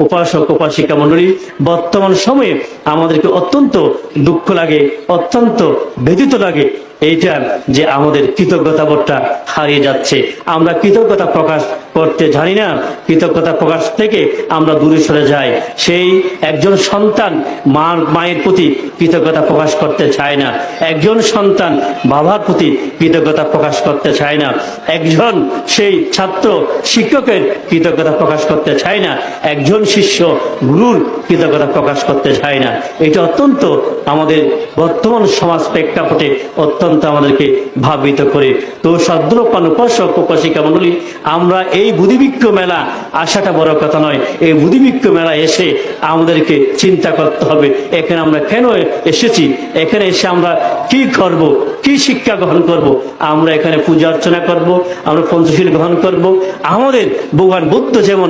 উপাসক উপাসিকা মন্ডলী, বর্তমান সময়ে আমাদেরকে অত্যন্ত দুঃখ লাগে, অত্যন্ত ব্যথিত লাগে এইটা যে আমাদের কৃতজ্ঞতা বোধটা হারিয়ে যাচ্ছে। আমরা কৃতজ্ঞতা প্রকাশ করতে জানি না, কৃতজ্ঞতা প্রকাশ থেকে আমরা দূরে সরে যাই। সেই একজন সন্তান মায়ের প্রতি কৃতজ্ঞতা প্রকাশ করতে চায় না, একজন সন্তান বাবার প্রতি কৃতজ্ঞতা প্রকাশ করতে চায় না, একজন সেই ছাত্র শিক্ষকের কৃতজ্ঞতা প্রকাশ করতে চায় না, একজন শিষ্য গুরুর কৃতজ্ঞতা প্রকাশ করতে চায় না। এটা অত্যন্ত আমাদের বর্তমান সমাজ প্রেক্ষাপটে অত্যন্ত আমাদেরকে ভাবিত করে। তো সদ্রূপান উপাসক উপাসিকা মন্ডলী, আমরা এই বুদ্ধিবৃক্ষ মেলা আসাটা বড় কথা নয়। এই বুদ্ধিবৃক্ষ মেলা এসে আমাদেরকে চিন্তা করতে হবে এখানে আমরা কেন এসেছি, এখানে এসে আমরা কি করব, কি শিক্ষা গ্রহণ করব। আমরা এখানে পূজা অর্চনা করব, আমরা পঞ্চশীল গ্রহণ করব। আমাদের ভগবান বুদ্ধ যেমন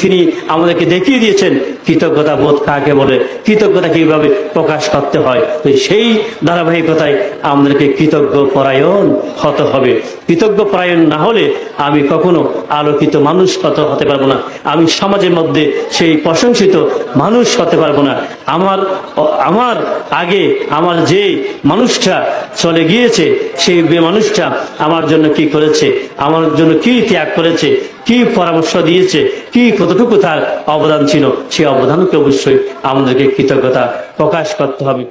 তিনি আমাদেরকে দেখিয়ে দিয়েছেন কৃতজ্ঞতা বোধ কাকে বলে, কৃতজ্ঞতা কিভাবে প্রকাশ করতে হয়। তো সেই ধারাবাহিকতায় আমাদেরকে কৃতজ্ঞ পরায়ণ হতে হবে। কৃতজ্ঞ পরায়ণ না হলে আমি কখনো আলোকিত মানুষ হতে পারবো না, আমি সমাজের মধ্যে সেই প্রশংসিত মানুষ হতে পারবো না। আমার আগে আমার যে মানুষটা চলে গিয়েছে, সেই মানুষটা আমার জন্য কি করেছে, আমার জন্য কি ত্যাগ করেছে, কি পরামর্শ দিয়েছে, কি কতটুকু তার অবদান ছিল, সেই অবদানকে অবশ্যই আমাদেরকে কৃতজ্ঞতা প্রকাশ করতে হবে।